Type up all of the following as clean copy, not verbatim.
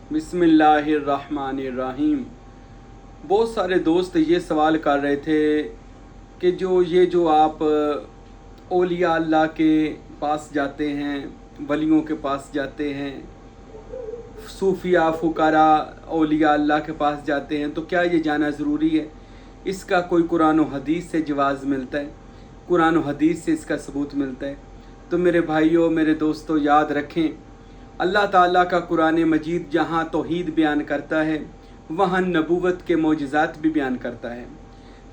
बिस्मिल्लाहिर्रहमानिर्रहीम। बहुत सारे दोस्त ये सवाल कर रहे थे कि जो आप औलिया अल्लाह के पास जाते हैं, वलियों के पास जाते हैं, सूफिया फुकारा औलिया अल्लाह के पास जाते हैं, तो क्या ये जाना ज़रूरी है? इसका कोई कुरान और हदीस से जवाज़ मिलता है? कुरान और हदीस से इसका सबूत मिलता है? तो मेरे भाइयों, मेरे दोस्तों, याद रखें, अल्लाह ताला का कुरान मजीद जहाँ तौहीद बयान करता है वहाँ नबूवत के मौजज़ात भी बयान करता है।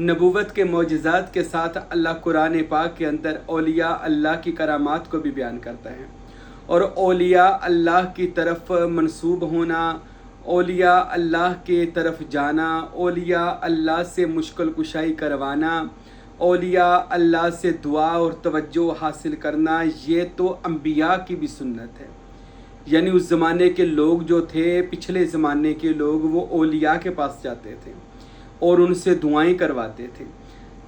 नबूवत के मौजज़ात के साथ अल्लाह कुरान पाक के अंदर औलिया अल्लाह की करामात को भी बयान करता है। और औलिया अल्लाह की तरफ मंसूब होना, औलिया अल्लाह के तरफ जाना, औलिया अल्लाह से मुश्किल कुशाई करवाना, औलिया अल्लाह से दुआ और तवज्जो हासिल करना, ये तो अंबिया की भी सुन्नत है। यानी उस ज़माने के लोग जो थे, पिछले ज़माने के लोग, वो औलिया के पास जाते थे और उनसे दुआएं करवाते थे,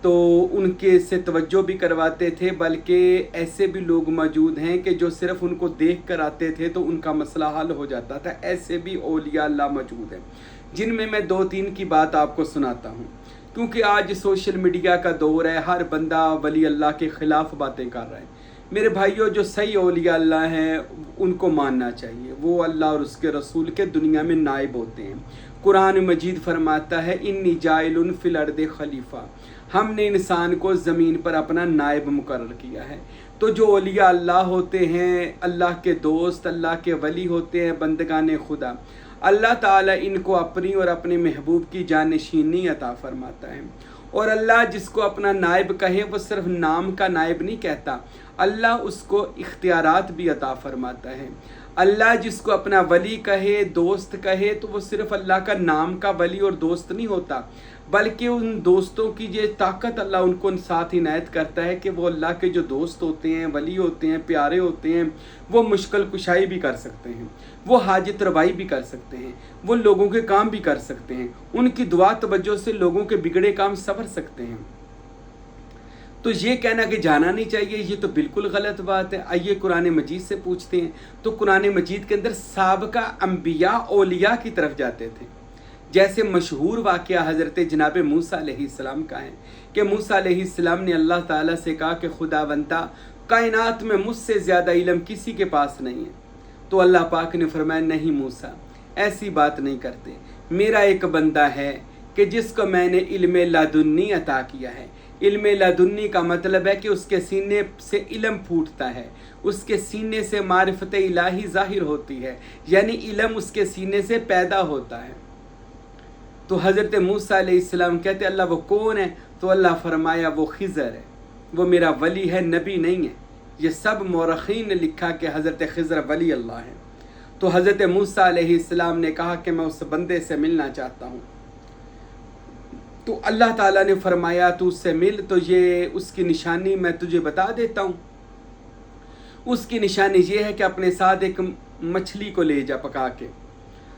तो उनके से तवज्जो भी करवाते थे। बल्कि ऐसे भी लोग मौजूद हैं कि जो सिर्फ उनको देख कर आते थे तो उनका मसला हल हो जाता था। ऐसे भी औलिया अल्लाह मौजूद हैं, जिनमें मैं 2-3 की बात आपको सुनाता हूँ। क्योंकि आज सोशल मीडिया का दौर है, हर बंदा वली अल्लाह के ख़िलाफ़ बातें कर रहा है। मेरे भाइयों, जो सही औलिया अल्लाह हैं उनको मानना चाहिए। वो अल्लाह और उसके रसूल के दुनिया में नाइब होते हैं। कुरान मजीद फरमाता है, इन्नी जाइलुन फिल अर्दि खलीफा, हमने इंसान को ज़मीन पर अपना नाइब मुकर्रर किया है। तो जो औलिया अल्लाह होते हैं, अल्लाह के दोस्त, अल्लाह के वली होते हैं, बंदगान खुदा, अल्लाह ताला इनको अपनी और अपने महबूब की जानशीनी अता फरमाता है। और अल्लाह जिसको अपना नाइब कहे वो सिर्फ नाम का नाइब नहीं कहता, अल्लाह उसको इख्तियारात भी अता फरमाता है। अल्लाह जिसको अपना वली कहे, दोस्त कहे, तो वो सिर्फ अल्लाह का नाम का वली और दोस्त नहीं होता, बल्कि उन दोस्तों की जो ताकत अल्लाह उनको साथ इनायत करता है कि वो अल्लाह के जो दोस्त होते हैं, वली होते हैं, प्यारे होते हैं, वो मुश्किल कुशाई भी कर सकते हैं, वो हाजत रवाई भी कर सकते हैं, वो लोगों के काम भी कर सकते हैं, उनकी दुआ तवज्जो से लोगों के बिगड़े काम संवर सकते हैं। तो ये कहना कि जाना नहीं चाहिए, ये तो बिल्कुल गलत बात है। आइए कुरान मजीद से पूछते हैं। तो कुरान मजीद के अंदर साबका अंबिया औलिया की तरफ जाते थे। जैसे मशहूर वाक़या हज़रत जनाब मूसा अलैहिस्सलाम का है कि मूसा अलैहिस्सलाम ने अल्लाह ताला से कहा कि खुदावंदा, कायनात में मुझसे ज़्यादा इल्म किसी के पास नहीं है। तो अल्लाह पाक ने फरमाया, नहीं मूसा, ऐसी बात नहीं करते। मेरा एक बंदा है कि जिसको मैंने इल्म लदुन्नी अता किया है। इल्म लदुन्नी का मतलब है कि उसके सीने से इल्म फूटता है, उसके सीने से मारिफत इलाही ज़ाहिर होती है, यानी इल्म उसके सीने से पैदा होता है। तो हज़रत मूसा अलैहिस्सलाम कहते, अल्लाह वो कौन है? तो अल्लाह फरमाया, वो खिज़र है, वो मेरा वली है, नबी नहीं है। ये सब मौरखीन ने लिखा कि हज़रत खिज़र वली अल्लाह है। तो हज़रत मूसा अलैहिस्सलाम ने कहा कि मैं उस बंदे से मिलना चाहता हूँ। तो अल्लाह ताला ने फरमाया, तू उससे मिल, तो ये उसकी निशानी मैं तुझे बता देता हूँ। उसकी निशानी ये है कि अपने साथ एक मछली को ले जा पका के,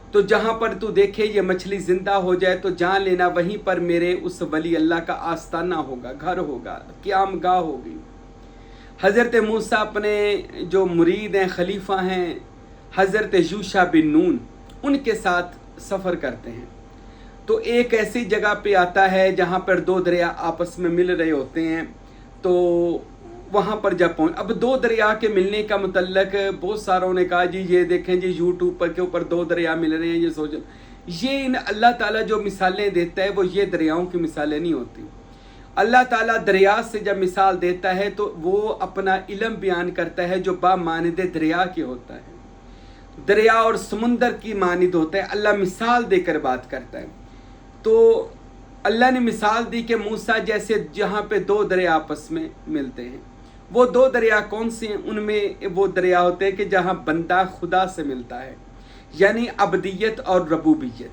तो जहाँ पर तू देखे ये मछली ज़िंदा हो जाए तो जान लेना वहीं पर मेरे उस वली अल्लाह का आस्ताना होगा, घर होगा, क़याम गाह होगी। हज़रत मूसा अपने जो मुरीद हैं, खलीफा हैं, हज़रत यूशा बिन नून, उनके साथ सफ़र करते हैं। तो एक ऐसी जगह पे आता है जहाँ पर 2 दरिया आपस में मिल रहे होते हैं। तो वहाँ पर जब अब 2 दरिया के मिलने का मुतल्लक बहुत सारों ने कहा, जी ये देखें जी यूट्यूब पर के ऊपर 2 दरिया मिल रहे हैं, ये सोचो। ये इन अल्लाह ताला जो मिसालें देता है वो ये दरियाओं की मिसालें नहीं होती। अल्लाह ताला दरिया से जब मिसाल देता है तो वो अपना इल्म बयान करता है जो बामानिद दरिया के होता है, दरिया और समुंदर की मानिद होता है। अल्लाह मिसाल देकर बात करता है। तो अल्लाह ने मिसाल दी कि मूसा जैसे जहाँ पे 2 दरिया आपस में मिलते हैं, वो 2 दरिया कौन से हैं? उनमें वो दरिया होते हैं कि जहाँ बंदा खुदा से मिलता है, यानी अबदियत और रबूबियत,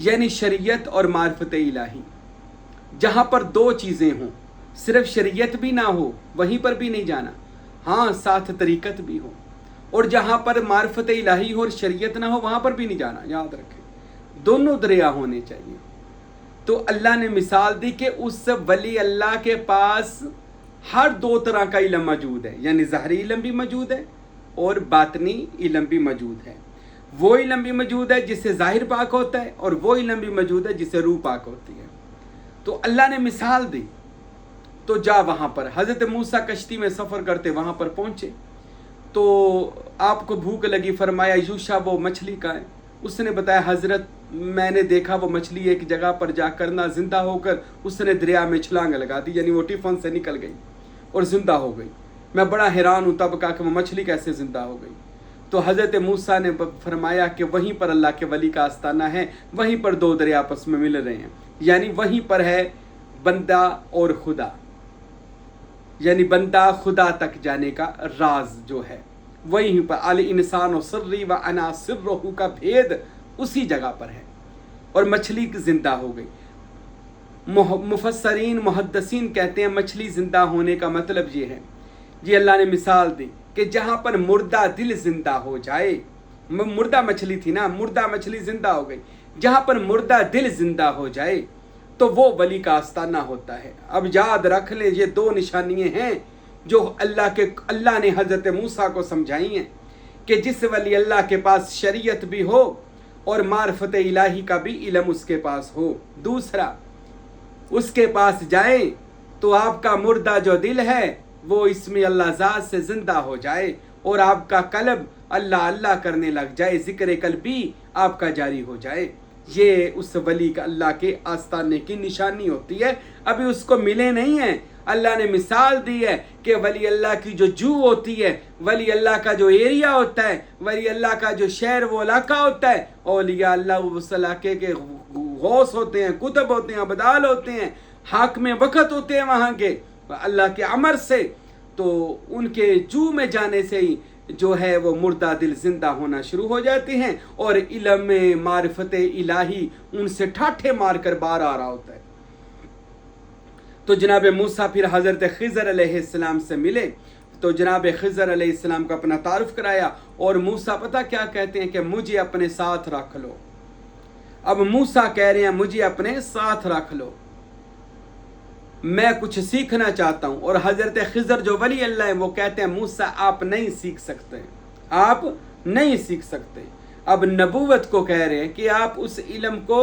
यानी शरीयत और मार्फत इलाही। जहाँ पर 2 चीज़ें हों, सिर्फ शरीयत भी ना हो वहीं पर भी नहीं जाना, हाँ साथ तरीक़त भी हो। और जहाँ पर मार्फत इलाही हो और शरीयत ना हो वहाँ पर भी नहीं जाना। याद रखें, दोनों दरिया होने चाहिए। तो अल्लाह ने मिसाल दी कि उस वली अल्लाह के पास हर 2 तरह का इल्म मौजूद है, यानी ज़ाहरी इल्म भी मौजूद है और बातनी इल्म भी मौजूद है। वो इलम भी मौजूद है जिससे ज़ाहिर पाक होता है, और वो इलम भी मौजूद है जिससे रूह पाक होती है। तो अल्लाह ने मिसाल दी, तो जा वहाँ पर। हज़रत मूसा कश्ती में सफ़र करते वहाँ पर पहुँचे, तो आपको भूख लगी, फरमाया यूशा वो मछली का है। उसने बताया हज़रत मैंने देखा वो मछली एक जगह पर जाकर ना ज़िंदा होकर उसने दरिया में छलांग लगा दी, यानी वो टिफ़न से निकल गई और ज़िंदा हो गई। मैं बड़ा हैरान हूँ, तब कहा कि वो मछली कैसे ज़िंदा हो गई। तो हज़रत मूसा ने फरमाया कि वहीं पर अल्लाह के वली का आस्ताना है, वहीं पर दो दरिया आपस में मिल रहे हैं, यानी वहीं पर है बंदा और खुदा, यानी बंदा खुदा तक जाने का राज जो है वहीं पर, अल इंसान व सर्री व अना सिर्रहु का भेद उसी जगह पर है, और मछली ज़िंदा हो गई। मुफस्सरीन मुहद्दिसीन कहते हैं मछली ज़िंदा होने का मतलब ये है, ये अल्लाह ने मिसाल दी कि जहाँ पर मुर्दा दिल ज़िंदा हो जाए, मुर्दा मछली थी ना, मुर्दा मछली ज़िंदा हो गई, जहाँ पर मुर्दा दिल ज़िंदा हो जाए तो वो वली का आस्ताना होता है। अब याद रख लें, ये दो निशानियाँ हैं जो अल्लाह ने हज़रत मूसा को समझाई हैं कि जिस वली अल्लाह के पास शरीयत भी हो और मार्फत इलाही का भी इल्म उसके पास हो। दूसरा, उसके पास जाए तो आपका मुर्दा जो दिल है वो इसमें अल्लाह ज़ात से ज़िंदा हो जाए और आपका कल्ब अल्लाह अल्लाह करने लग जाए, ज़िक्र कल्बी आपका जारी हो जाए। ये उस वली का अल्लाह के आस्ताने की निशानी होती है। अभी उसको मिले नहीं हैं, अल्लाह ने मिसाल दी है कि वली अल्लाह की जो जू होती है, वली अल्लाह का जो एरिया होता है, वली अल्लाह का जो शहर वो इलाका होता है, औलिया अल्लाह उस इलाके के गौस होते हैं, कुतब होते हैं, अबदाल होते हैं, हाकिम वक़्त होते हैं वहाँ के अल्लाह के अमर से। तो उनके जू में जाने से ही जो है वो मुर्दा दिल ज़िंदा होना शुरू हो जाते हैं और इल्म मारिफत इलाही उनसे ठाठे मार कर बाहर आ रहा होता है। तो जनाब मूसा फिर हज़रत खिज़र अलैहिस्सलाम से मिले, तो जनाब खिज़र अलैहिस्सलाम को अपना तारुफ कराया, और मूसा पता क्या कहते हैं कि मुझे अपने साथ रख लो। अब मूसा कह रहे हैं मुझे अपने साथ रख लो, मैं कुछ सीखना चाहता हूँ। और हज़रत खिज़र जो वली अल्लाह है वो कहते हैं मूसा आप नहीं सीख सकते, आप नहीं सीख सकते। अब नबूवत को कह रहे हैं कि आप उस इल्म को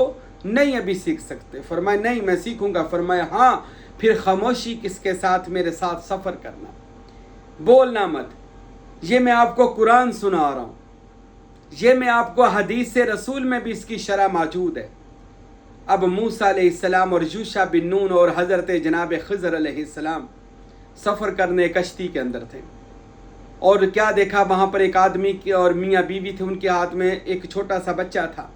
नहीं अभी सीख सकते। फरमाया नहीं मैं सीखूंगा। फरमाया हाँ, फिर खामोशी किसके साथ मेरे साथ सफ़र करना, बोलना मत। ये मैं आपको कुरान सुना रहा हूँ, ये मैं आपको हदीस रसूल में भी इसकी शरह मौजूद है। अब मूसा अलैहिस्सलाम और यूशा बिन नून और हज़रत जनाब खिज़र अलैहिस्सलाम सफ़र करने कश्ती के अंदर थे, और क्या देखा वहाँ पर एक आदमी की और मियाँ बीवी थे, उनके हाथ में एक छोटा सा बच्चा था।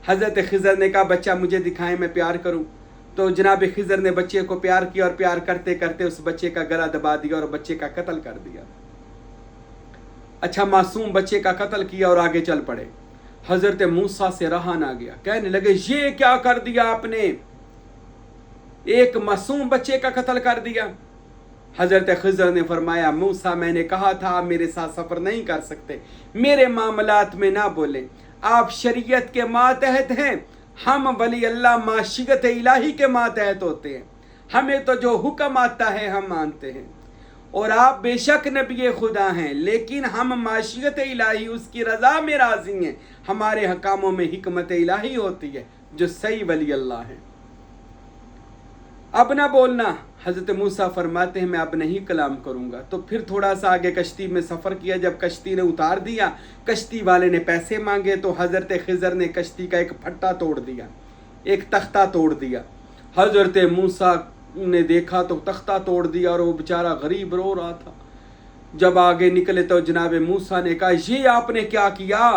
हज़रत खिज़र ने कहा बच्चा मुझे दिखाएं मैं प्यार करूँ। तो जनाब खिज़र ने बच्चे को प्यार किया और प्यार करते करते उस बच्चे का गला दबा दिया और बच्चे का कत्ल कर दिया। अच्छा, मासूम बच्चे का कत्ल किया और आगे चल पड़े। हज़रत मूसा से रहा ना गया, कहने लगे ये क्या कर दिया आपने, एक मासूम बच्चे का कत्ल कर दिया। हज़रत खिज़र ने फरमाया मूसा मैंने कहा था आप मेरे साथ सफ़र नहीं कर सकते, मेरे मामलात में ना बोले, आप शरीयत के मातहत हैं, हम वली अल्लाह माशियत इलाही के मातहत होते हैं, हमें तो जो हुक्म आता है हम मानते हैं, और आप बेशक नबी खुदा हैं लेकिन हम माशियत इलाही उसकी रज़ा में राज़ी हैं, हमारे हकामों में हिकमत इलाही होती है जो सही वली अल्लाह है। अब ना बोलना। हज़रत मूसा फरमाते हैं मैं अब नहीं कलाम करूँगा। तो फिर थोड़ा सा आगे कश्ती में सफ़र किया, जब कश्ती ने उतार दिया, कश्ती वाले ने पैसे मांगे, तो हज़रत खिज़र ने कश्ती का एक फट्टा तोड़ दिया, एक तख्ता तोड़ दिया। हज़रत मूसा ने देखा तो तख्ता तोड़ दिया और वो बेचारा गरीब रो रहा था। जब आगे निकले तो जनाब मूसा ने कहा ये आपने क्या किया,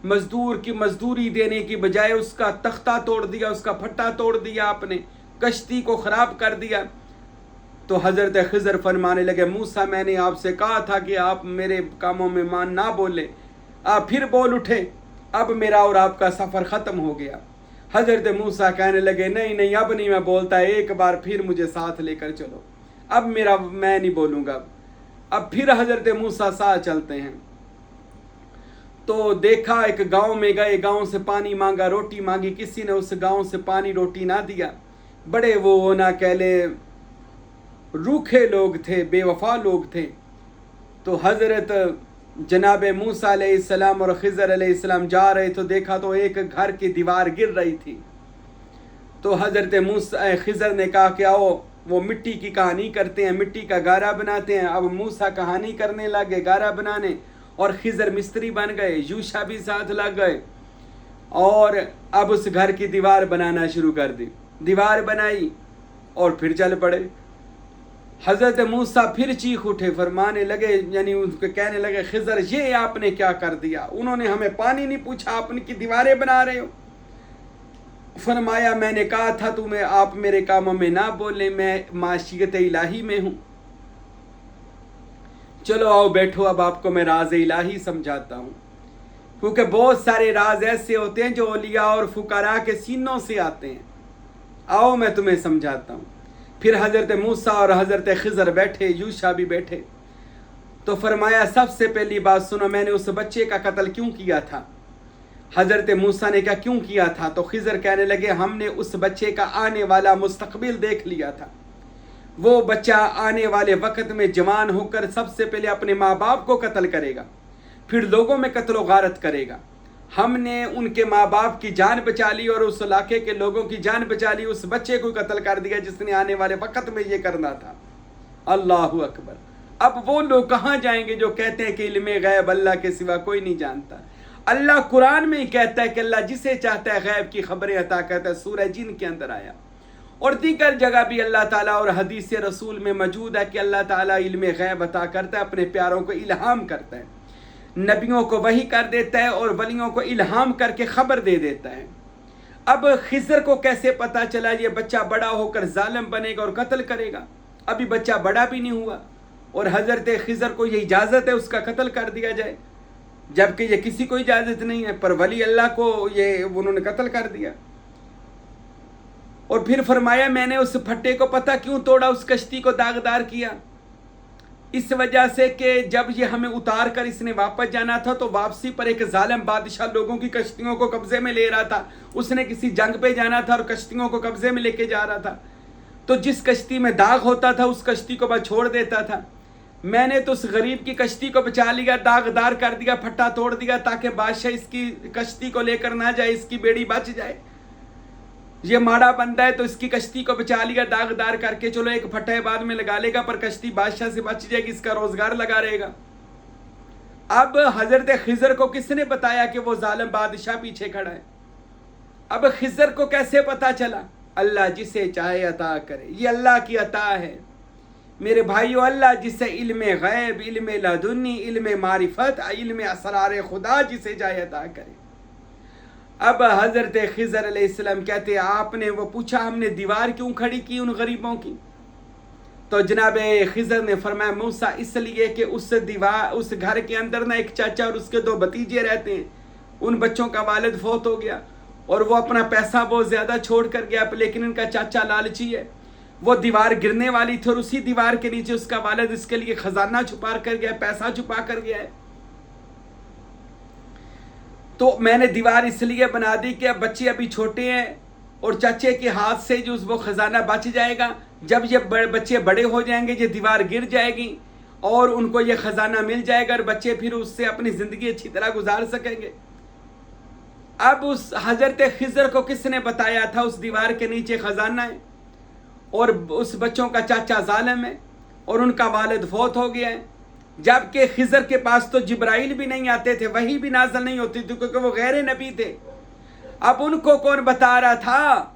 मजदूर की मजदूरी देने की बजाय उसका तख्ता तोड़ दिया, उसका फट्टा तोड़ दिया, आपने कश्ती को ख़राब कर दिया। तो हज़रत खिज़र फरमाने लगे मूसा मैंने आपसे कहा था कि आप मेरे कामों में मान ना बोले, आप फिर बोल उठे, अब मेरा और आपका सफ़र ख़त्म हो गया। हज़रत मूसा कहने लगे नहीं नहीं अब नहीं मैं बोलता, एक बार फिर मुझे साथ लेकर चलो, अब मैं नहीं बोलूँगा। अब फिर हज़रत मूसा साथ चलते हैं। तो देखा एक गांव में गए, गांव से पानी मांगा, रोटी मांगी, किसी ने उस गांव से पानी रोटी ना दिया। बड़े वो ना कह ले रूखे लोग थे, बेवफा लोग थे। तो हज़रत जनाब मूसा अलैहिस्सलाम और खिज़र अलैहिस्सलाम जा रहे तो देखा तो एक घर की दीवार गिर रही थी। तो हज़रत मूसा खिज़र ने कहा कि आओ वो मिट्टी की कहानी करते हैं, मिट्टी का गारा बनाते हैं। अब मूसा कहानी करने लगे, गारा बनाने, और खिज़र मिस्त्री बन गए, यूशा भी साथ लग गए और अब उस घर की दीवार बनाना शुरू कर दी। दीवार बनाई और फिर चल पड़े। हज़रत मूसा फिर चीख उठे, फरमाने लगे, यानी उनको कहने लगे, खिज़र ये आपने क्या कर दिया? उन्होंने हमें पानी नहीं पूछा, आप उनकी दीवारें बना रहे हो। फरमाया मैंने कहा था तुम्हें आप मेरे कामों में ना बोले, मैं माशियत इलाही में हूँ। चलो आओ बैठो, अब आपको मैं राज इलाही समझाता हूँ, क्योंकि बहुत सारे राज ऐसे होते हैं जो औलिया और फुकरा के सीनों से आते हैं। आओ मैं तुम्हें समझाता हूँ। फिर हज़रत मूसा और हज़रत खिज़र बैठे, यूशा भी बैठे। तो फरमाया सबसे पहली बात सुनो, मैंने उस बच्चे का कत्ल क्यों किया था? हज़रत मूसा ने कहा क्यों किया था? तो खिज़र कहने लगे हमने उस बच्चे का आने वाला मुस्तकबिल देख लिया था। वो बच्चा आने वाले वक़्त में जवान होकर सबसे पहले अपने माँ बाप को कत्ल करेगा, फिर लोगों में कत्ल गारत करेगा। हमने उनके माँ बाप की जान बचा ली और उस इलाके के लोगों की जान बचा ली, उस बच्चे को कत्ल कर दिया जिसने आने वाले वक़्त में ये करना था। अल्लाहु अकबर। अब वो लोग कहाँ जाएंगे जो कहते हैं कि इल्मे गैब अल्लाह के सिवा कोई नहीं जानता? अल्लाह कुरान में ही कहता है कि अल्लाह जिसे चाहता है गैब की खबरें अता करता है। सूरह जिन के अंदर आया और दीगर जगह भी अल्लाह ताला और हदीस रसूल में मौजूद है कि अल्लाह ताला इल्मे गैब अता करता है, अपने प्यारों को इल्हाम करता है, नबियों को वही कर देता है और वलियों को इल्हाम करके खबर दे देता है। अब खिज़र को कैसे पता चला ये बच्चा बड़ा होकर जालिम बनेगा और कत्ल करेगा? अभी बच्चा बड़ा भी नहीं हुआ और हज़रत खिज़र को ये इजाज़त है उसका कत्ल कर दिया जाए, जबकि ये किसी को इजाज़त नहीं है, पर वली अल्लाह को ये उन्होंने कत्ल कर दिया। और फिर फरमाया मैंने उस फट्टे को पता क्यों तोड़ा, उस कश्ती को दागदार किया? इस वजह से कि जब ये हमें उतार कर इसने वापस जाना था तो वापसी पर एक जालिम बादशाह लोगों की कश्तियों को कब्जे में ले रहा था। उसने किसी जंग पे जाना था और कश्तियों को कब्जे में लेके जा रहा था, तो जिस कश्ती में दाग होता था उस कश्ती को बस छोड़ देता था। मैंने तो उस गरीब की कश्ती को बचा लिया, दागदार कर दिया, फट्टा तोड़ दिया ताकि बादशाह इसकी कश्ती को लेकर ना जाए, इसकी बेड़ी बच जाए। ये माड़ा बंदा है तो इसकी कश्ती को बचा लिया दागदार करके, चलो एक फट्टा बाद में लगा लेगा पर कश्ती बादशाह से बच जाएगी, इसका रोजगार लगा रहेगा। अब हजरत खिज़र को किसने बताया कि वो जालिम बादशाह पीछे खड़ा है? अब खिज़र को कैसे पता चला? अल्लाह जिसे चाहे अता करे, ये अल्लाह की अता है मेरे भाइयों। अल्लाह जिसे इल्मे गैब, इल्मे लदुन्नी, इल्मे मारिफत, इल्मे असरार खुदा जिसे चाहे अता करे। अब हज़रत खिज़र अलैहिस्सलाम कहते हैं आपने वो पूछा हमने दीवार क्यों खड़ी की उन गरीबों की? तो जनाब खिज़र ने फरमाया मूसा इसलिए कि उस दीवार उस घर के अंदर ना एक चाचा और उसके दो भतीजे रहते हैं। उन बच्चों का वालिद फौत हो गया और वो अपना पैसा बहुत ज़्यादा छोड़ कर गया, लेकिन इनका चाचा लालची है। वो दीवार गिरने वाली थी और उसी दीवार के नीचे उसका वालिद इसके लिए खजाना छुपा कर गया, पैसा छुपा कर गया है। तो मैंने दीवार इसलिए बना दी कि अब बच्चे अभी छोटे हैं और चाचे के हाथ से जो वो खजाना बच जाएगा, जब ये बच्चे बड़े हो जाएंगे ये दीवार गिर जाएगी और उनको ये खजाना मिल जाएगा और बच्चे फिर उससे अपनी ज़िंदगी अच्छी तरह गुजार सकेंगे। अब उस हज़रत खिज़र को किसने बताया था उस दीवार के नीचे खजाना है और उस बच्चों का चाचा जालिम है और उनका वालिद फौत हो गया है, जबकि खिज़र के पास तो जिब्राइल भी नहीं आते थे, वही भी नाज़िल नहीं होती थी क्योंकि वो गैर नबी थे। अब उनको कौन बता रहा था?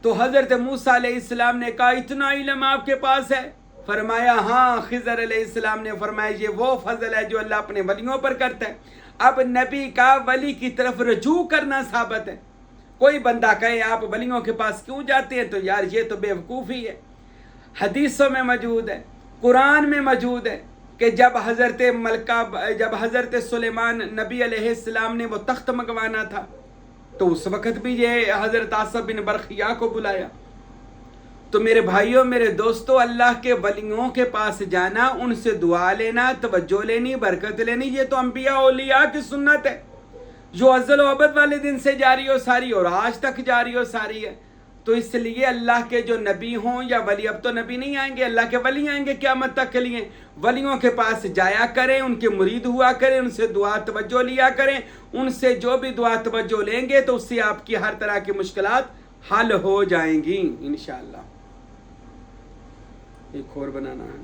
तो हज़रत मूसा अलैहिस्सलाम ने कहा इतना इल्म आपके पास है? फरमाया हाँ। खिज़र अलैहिस्सलाम ने फरमाया ये वो फजल है जो अल्लाह अपने वलियों पर करता है। अब नबी का वली की तरफ रजू करना साबित है। कोई बंदा कहे आप वलियों के पास क्यों जाते हैं, तो यार ये तो बेवकूफ़ी है। हदीसों में मौजूद है, कुरान में मौजूद है कि जब हज़रत सुलेमान नबी अलैहिस्सलाम ने वो तख्त मंगवाना था तो उस वक़्त भी ये हज़रत आसिफ बिन बरखिया को बुलाया। तो मेरे भाइयों मेरे दोस्तों, अल्लाह के वलियों के पास जाना, उनसे दुआ लेना, तवज्जो लेनी, बरकत लेनी, ये तो अंबिया औलिया की सुन्नत है जो अज़ल व अबद वाले दिन से जारी हो सारी और आज तक जारी हो सारी है। تو اس لیے اللہ کے جو نبی ہوں یا ولی، اب تو نبی نہیں آئیں گے، اللہ کے ولی آئیں گے قیامت تک کے لیے، ولیوں کے پاس جایا کریں، ان کے مرید ہوا کریں، ان سے دعا توجہ لیا کریں، ان سے جو بھی دعا توجہ لیں گے تو اس سے آپ کی ہر طرح کی مشکلات حل ہو جائیں گی انشاءاللہ۔ ایک اور بنانا ہے